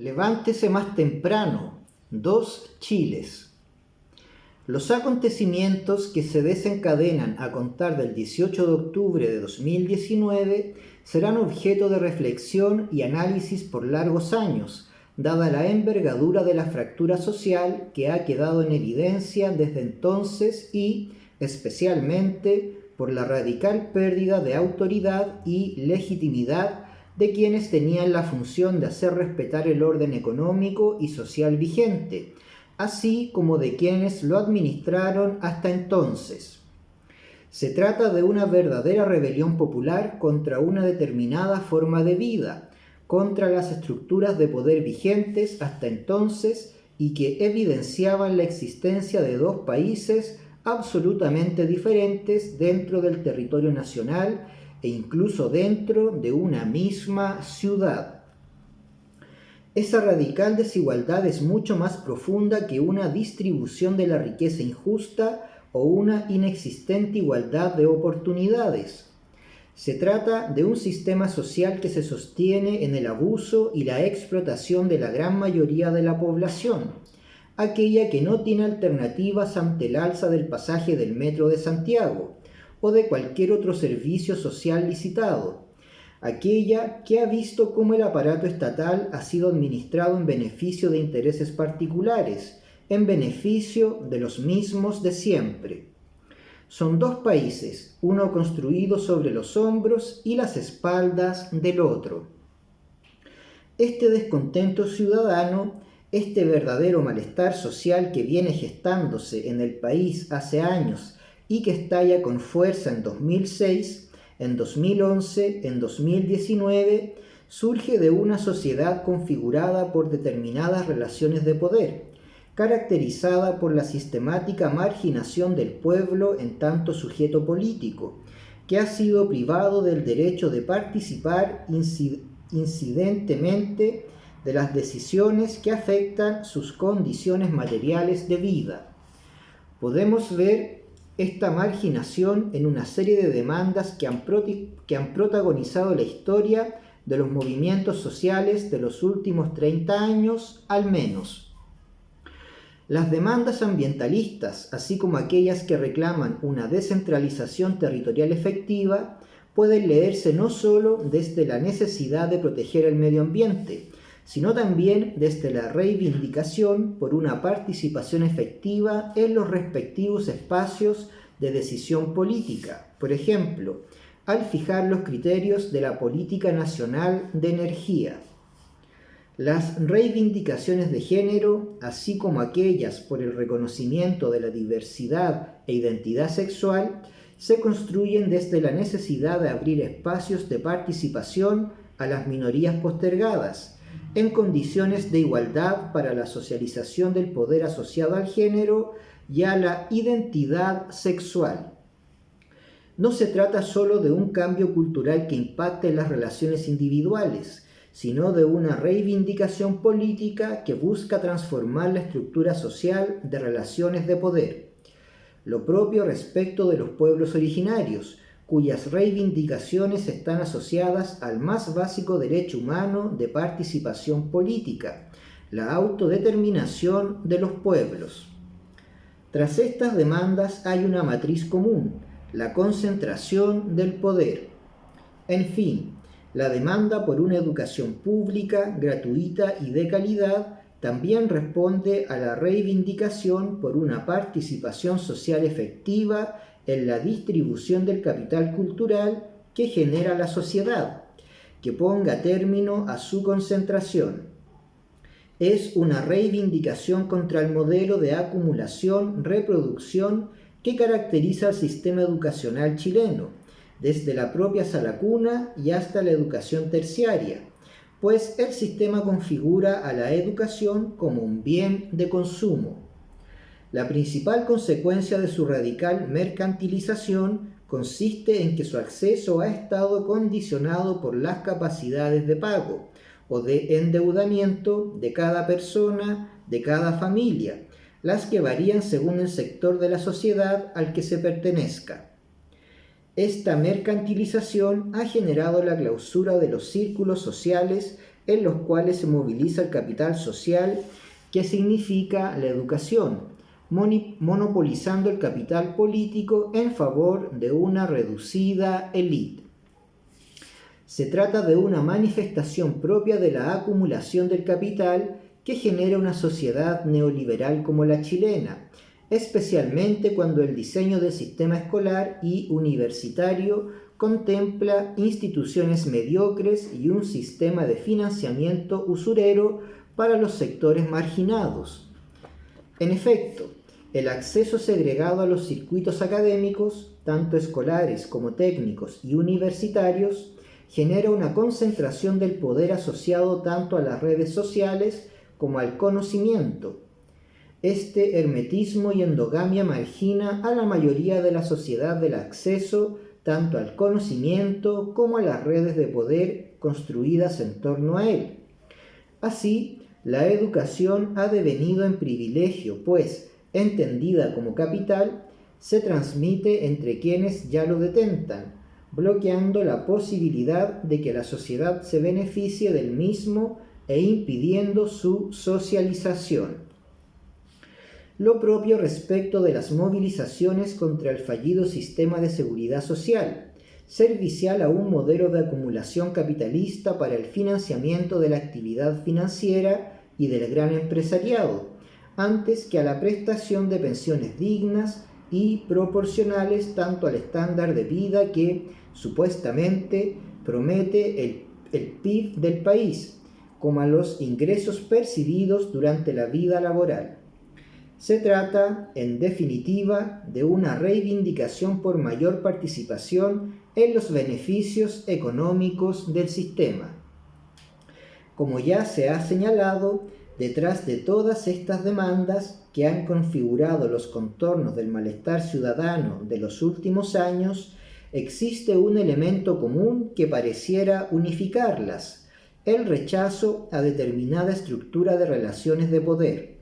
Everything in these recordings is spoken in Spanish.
Levántese más temprano. 2 Chiles. Los acontecimientos que se desencadenan a contar del 18 de octubre de 2019 serán objeto de reflexión y análisis por largos años, dada la envergadura de la fractura social que ha quedado en evidencia desde entonces y, especialmente, por la radical pérdida de autoridad y legitimidad de quienes tenían la función de hacer respetar el orden económico y social vigente, así como de quienes lo administraron hasta entonces. Se trata de una verdadera rebelión popular contra una determinada forma de vida, contra las estructuras de poder vigentes hasta entonces y que evidenciaban la existencia de dos países absolutamente diferentes dentro del territorio nacional e incluso dentro de una misma ciudad. Esa radical desigualdad es mucho más profunda que una distribución de la riqueza injusta o una inexistente igualdad de oportunidades. Se trata de un sistema social que se sostiene en el abuso y la explotación de la gran mayoría de la población, aquella que no tiene alternativas ante el alza del pasaje del Metro de Santiago o de cualquier otro servicio social licitado, aquella que ha visto cómo el aparato estatal ha sido administrado en beneficio de intereses particulares, en beneficio de los mismos de siempre. Son dos países, uno construido sobre los hombros y las espaldas del otro. Este descontento ciudadano, este verdadero malestar social que viene gestándose en el país hace años y que estalla con fuerza en 2006, en 2011, en 2019, surge de una sociedad configurada por determinadas relaciones de poder, caracterizada por la sistemática marginación del pueblo en tanto sujeto político, que ha sido privado del derecho de participar incidentemente de las decisiones que afectan sus condiciones materiales de vida. Podemos ver esta marginación en una serie de demandas que han protagonizado la historia de los movimientos sociales de los últimos 30 años al menos. Las demandas ambientalistas, así como aquellas que reclaman una descentralización territorial efectiva, pueden leerse no solo desde la necesidad de proteger el medio ambiente, sino también desde la reivindicación por una participación efectiva en los respectivos espacios de decisión política, por ejemplo, al fijar los criterios de la política nacional de energía. Las reivindicaciones de género, así como aquellas por el reconocimiento de la diversidad e identidad sexual, se construyen desde la necesidad de abrir espacios de participación a las minorías postergadas, en condiciones de igualdad para la socialización del poder asociado al género y a la identidad sexual. No se trata solo de un cambio cultural que impacte en las relaciones individuales, sino de una reivindicación política que busca transformar la estructura social de relaciones de poder. Lo propio respecto de los pueblos originarios, cuyas reivindicaciones están asociadas al más básico derecho humano de participación política, la autodeterminación de los pueblos. Tras estas demandas hay una matriz común, la concentración del poder. En fin, la demanda por una educación pública, gratuita y de calidad también responde a la reivindicación por una participación social efectiva en la distribución del capital cultural que genera la sociedad, que ponga término a su concentración. Es una reivindicación contra el modelo de acumulación-reproducción que caracteriza al sistema educacional chileno, desde la propia sala cuna y hasta la educación terciaria, pues el sistema configura a la educación como un bien de consumo. La principal consecuencia de su radical mercantilización consiste en que su acceso ha estado condicionado por las capacidades de pago o de endeudamiento de cada persona, de cada familia, las que varían según el sector de la sociedad al que se pertenezca. Esta mercantilización ha generado la clausura de los círculos sociales en los cuales se moviliza el capital social, que significa la educación, monopolizando el capital político en favor de una reducida élite. Se trata de una manifestación propia de la acumulación del capital que genera una sociedad neoliberal como la chilena, especialmente cuando el diseño del sistema escolar y universitario contempla instituciones mediocres y un sistema de financiamiento usurero para los sectores marginados. En efecto, el acceso segregado a los circuitos académicos, tanto escolares como técnicos y universitarios, genera una concentración del poder asociado tanto a las redes sociales como al conocimiento. Este hermetismo y endogamia margina a la mayoría de la sociedad del acceso tanto al conocimiento como a las redes de poder construidas en torno a él. Así, la educación ha devenido en privilegio, pues, entendida como capital, se transmite entre quienes ya lo detentan, bloqueando la posibilidad de que la sociedad se beneficie del mismo e impidiendo su socialización. Lo propio respecto de las movilizaciones contra el fallido sistema de seguridad social, servicial a un modelo de acumulación capitalista para el financiamiento de la actividad financiera y del gran empresariado, antes que a la prestación de pensiones dignas y proporcionales tanto al estándar de vida que, supuestamente, promete el PIB del país, como a los ingresos percibidos durante la vida laboral. Se trata, en definitiva, de una reivindicación por mayor participación en los beneficios económicos del sistema. Como ya se ha señalado, detrás de todas estas demandas que han configurado los contornos del malestar ciudadano de los últimos años, existe un elemento común que pareciera unificarlas: el rechazo a determinada estructura de relaciones de poder.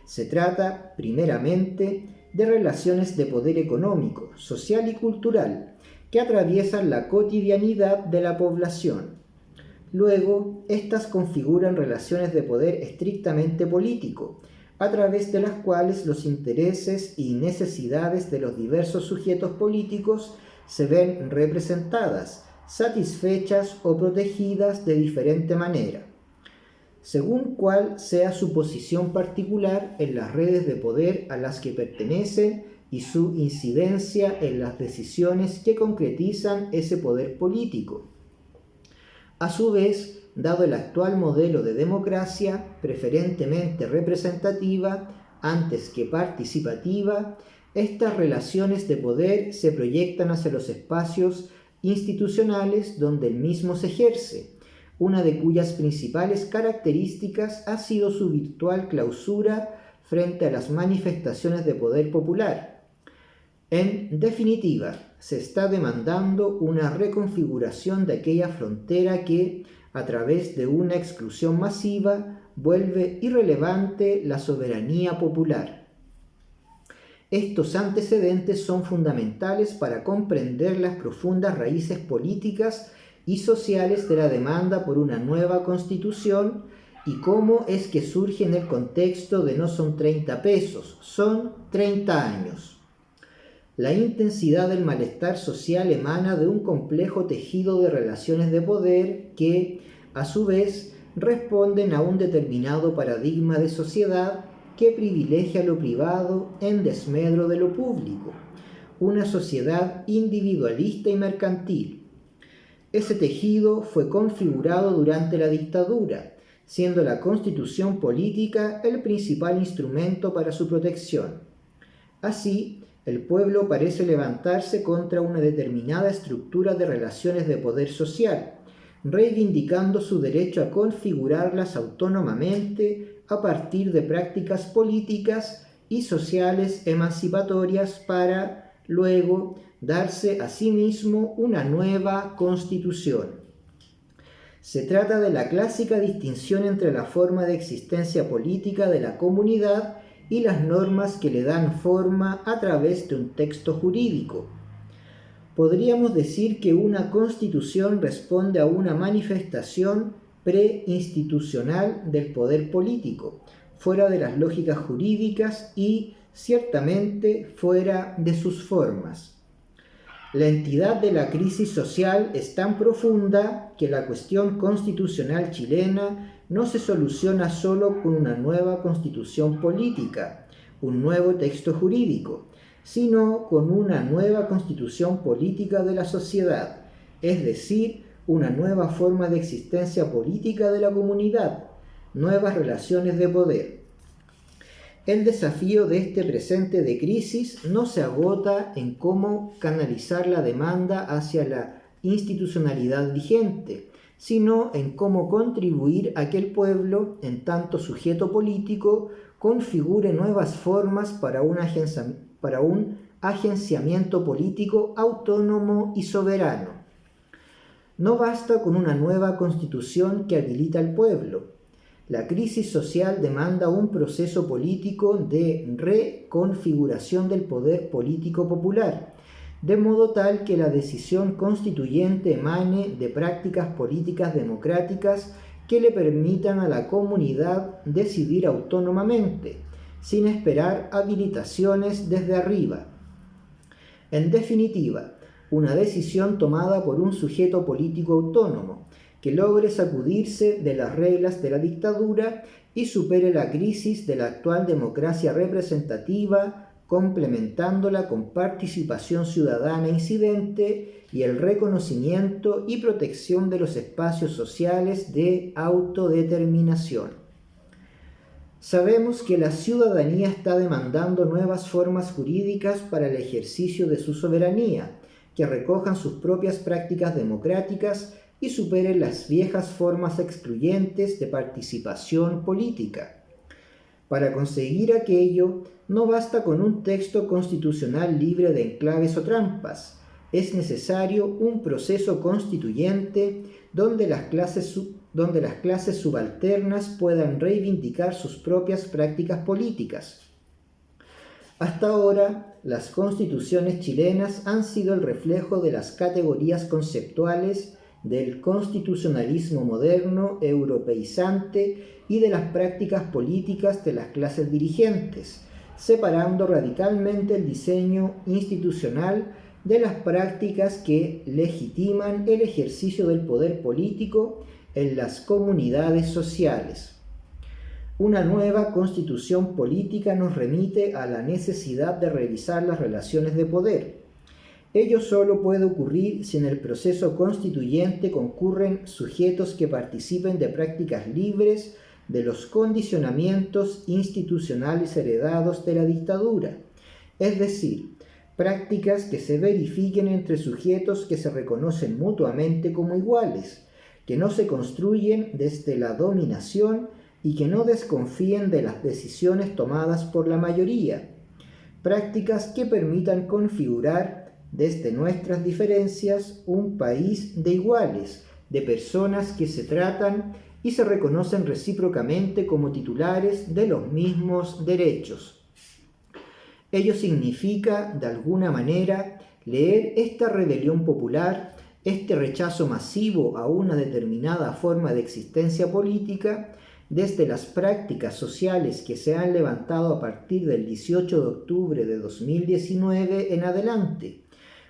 Se trata, primeramente, de relaciones de poder económico, social y cultural, que atraviesan la cotidianidad de la población. Luego, estas configuran relaciones de poder estrictamente político, a través de las cuales los intereses y necesidades de los diversos sujetos políticos se ven representadas, satisfechas o protegidas de diferente manera, según cuál sea su posición particular en las redes de poder a las que pertenecen y su incidencia en las decisiones que concretizan ese poder político. A su vez, dado el actual modelo de democracia, preferentemente representativa antes que participativa, estas relaciones de poder se proyectan hacia los espacios institucionales donde el mismo se ejerce, una de cuyas principales características ha sido su virtual clausura frente a las manifestaciones de poder popular. En definitiva, se está demandando una reconfiguración de aquella frontera que, a través de una exclusión masiva, vuelve irrelevante la soberanía popular. Estos antecedentes son fundamentales para comprender las profundas raíces políticas y sociales de la demanda por una nueva constitución y cómo es que surge en el contexto de no son 30 pesos, son 30 años. La intensidad del malestar social emana de un complejo tejido de relaciones de poder que, a su vez, responden a un determinado paradigma de sociedad que privilegia lo privado en desmedro de lo público, una sociedad individualista y mercantil. Ese tejido fue configurado durante la dictadura, siendo la constitución política el principal instrumento para su protección. Así, el pueblo parece levantarse contra una determinada estructura de relaciones de poder social, reivindicando su derecho a configurarlas autónomamente a partir de prácticas políticas y sociales emancipatorias para, luego, darse a sí mismo una nueva constitución. Se trata de la clásica distinción entre la forma de existencia política de la comunidad y las normas que le dan forma a través de un texto jurídico. Podríamos decir que una constitución responde a una manifestación preinstitucional del poder político, fuera de las lógicas jurídicas y, ciertamente, fuera de sus formas. La entidad de la crisis social es tan profunda que la cuestión constitucional chilena no se soluciona solo con una nueva constitución política, un nuevo texto jurídico, sino con una nueva constitución política de la sociedad, es decir, una nueva forma de existencia política de la comunidad, nuevas relaciones de poder. El desafío de este presente de crisis no se agota en cómo canalizar la demanda hacia la institucionalidad vigente, sino en cómo contribuir a que el pueblo, en tanto sujeto político, configure nuevas formas para un agenciamiento político autónomo y soberano. No basta con una nueva constitución que habilita al pueblo. La crisis social demanda un proceso político de reconfiguración del poder político popular, de modo tal que la decisión constituyente emane de prácticas políticas democráticas que le permitan a la comunidad decidir autónomamente, sin esperar habilitaciones desde arriba. En definitiva, una decisión tomada por un sujeto político autónomo, que logre sacudirse de las reglas de la dictadura y supere la crisis de la actual democracia representativa, complementándola con participación ciudadana incidente y el reconocimiento y protección de los espacios sociales de autodeterminación. Sabemos que la ciudadanía está demandando nuevas formas jurídicas para el ejercicio de su soberanía, que recojan sus propias prácticas democráticas y superen las viejas formas excluyentes de participación política. Para conseguir aquello, no basta con un texto constitucional libre de enclaves o trampas. Es necesario un proceso constituyente donde las clases subalternas puedan reivindicar sus propias prácticas políticas. Hasta ahora, las constituciones chilenas han sido el reflejo de las categorías conceptuales del constitucionalismo moderno, europeizante y de las prácticas políticas de las clases dirigentes, separando radicalmente el diseño institucional de las prácticas que legitiman el ejercicio del poder político en las comunidades sociales. Una nueva constitución política nos remite a la necesidad de revisar las relaciones de poder. Ello solo puede ocurrir si en el proceso constituyente concurren sujetos que participen de prácticas libres de los condicionamientos institucionales heredados de la dictadura, es decir, prácticas que se verifiquen entre sujetos que se reconocen mutuamente como iguales, que no se construyen desde la dominación y que no desconfíen de las decisiones tomadas por la mayoría, prácticas que permitan configurar desde nuestras diferencias un país de iguales, de personas que se tratan y se reconocen recíprocamente como titulares de los mismos derechos. Ello significa, de alguna manera, leer esta rebelión popular, este rechazo masivo a una determinada forma de existencia política, desde las prácticas sociales que se han levantado a partir del 18 de octubre de 2019 en adelante,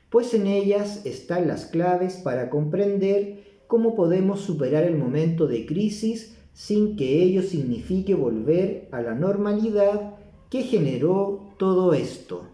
pues en ellas están las claves para comprender cómo podemos superar el momento de crisis sin que ello signifique volver a la normalidad que generó todo esto.